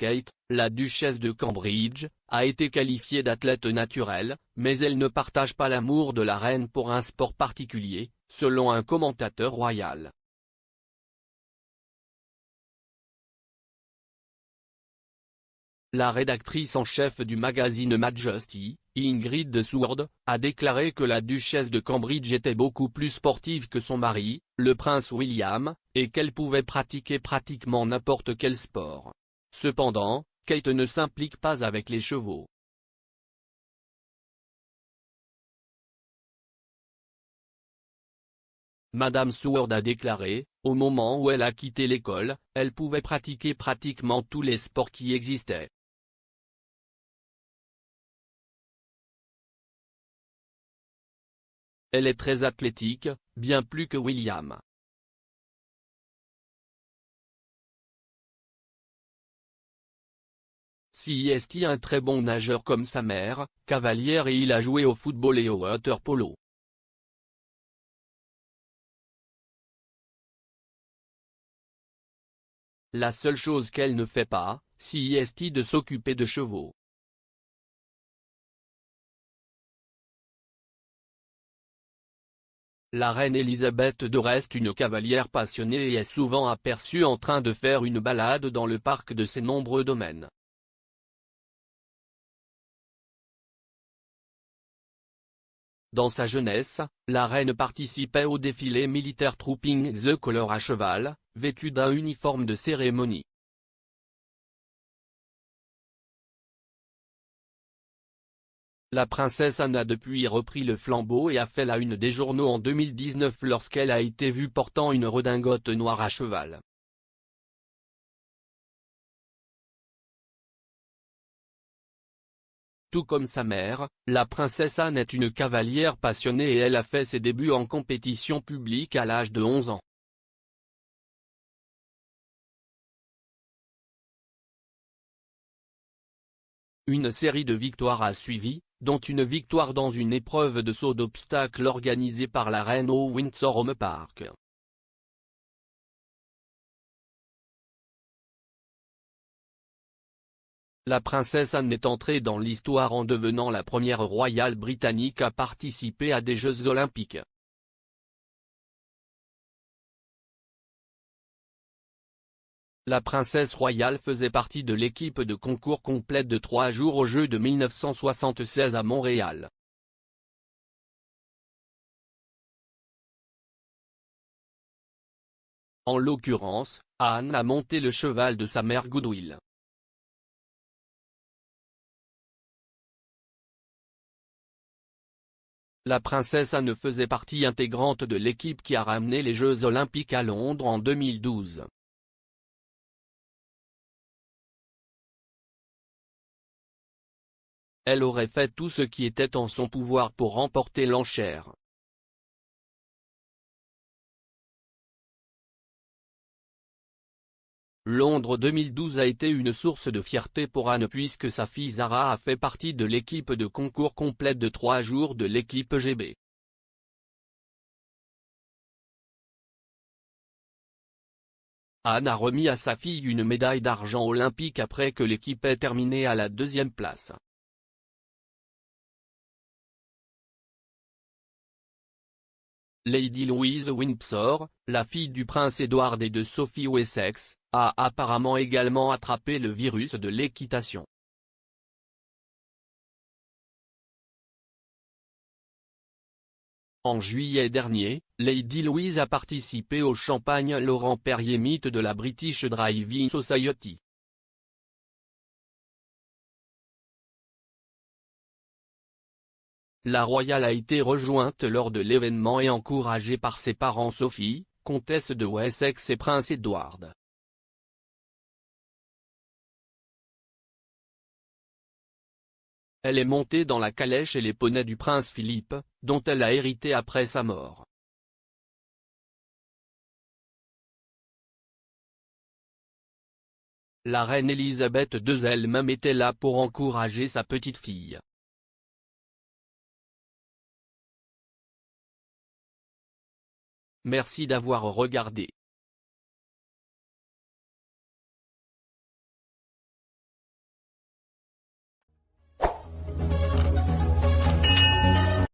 Kate, la duchesse de Cambridge, a été qualifiée d'athlète naturelle, mais elle ne partage pas l'amour de la reine pour un sport particulier, selon un commentateur royal. La rédactrice en chef du magazine Majesty, Ingrid Seward, a déclaré que la duchesse de Cambridge était beaucoup plus sportive que son mari, le prince William, et qu'elle pouvait pratiquer pratiquement n'importe quel sport. Cependant, Kate ne s'implique pas avec les chevaux. Madame Seward a déclaré, au moment où elle a quitté l'école, elle pouvait pratiquer pratiquement tous les sports qui existaient. Elle est très athlétique, bien plus que William. Si est un très bon nageur comme sa mère, cavalière, et il a joué au football et au water-polo. La seule chose qu'elle ne fait pas, si est de s'occuper de chevaux. La reine Elisabeth II reste une cavalière passionnée et est souvent aperçue en train de faire une balade dans le parc de ses nombreux domaines. Dans sa jeunesse, la reine participait au défilé militaire Trooping the Colour à cheval, vêtue d'un uniforme de cérémonie. La princesse Anne a depuis repris le flambeau et a fait la une des journaux en 2019 lorsqu'elle a été vue portant une redingote noire à cheval. Tout comme sa mère, la princesse Anne est une cavalière passionnée et elle a fait ses débuts en compétition publique à l'âge de 11 ans. Une série de victoires a suivi, dont une victoire dans une épreuve de saut d'obstacles organisée par la reine au Windsor Home Park. La princesse Anne est entrée dans l'histoire en devenant la première royale britannique à participer à des Jeux olympiques. La princesse royale faisait partie de l'équipe de concours complète de 3 jours aux Jeux de 1976 à Montréal. En l'occurrence, Anne a monté le cheval de sa mère Goodwill. La princesse Anne faisait partie intégrante de l'équipe qui a ramené les Jeux olympiques à Londres en 2012. Elle aurait fait tout ce qui était en son pouvoir pour remporter l'enchère. Londres 2012 a été une source de fierté pour Anne puisque sa fille Zara a fait partie de l'équipe de concours complète de 3 jours de l'équipe GB. Anne a remis à sa fille une médaille d'argent olympique après que l'équipe ait terminé à la 2e place. Lady Louise Windsor, la fille du prince Édouard et de Sophie Wessex, a apparemment également attrapé le virus de l'équitation. En juillet dernier, Lady Louise a participé au Champagne Laurent Perrier Meet de la British Driving Society. La royale a été rejointe lors de l'événement et encouragée par ses parents Sophie, comtesse de Wessex et prince Edward. Elle est montée dans la calèche et les poneys du prince Philippe, dont elle a hérité après sa mort. La reine Elisabeth II elle-même était là pour encourager sa petite fille. Merci d'avoir regardé.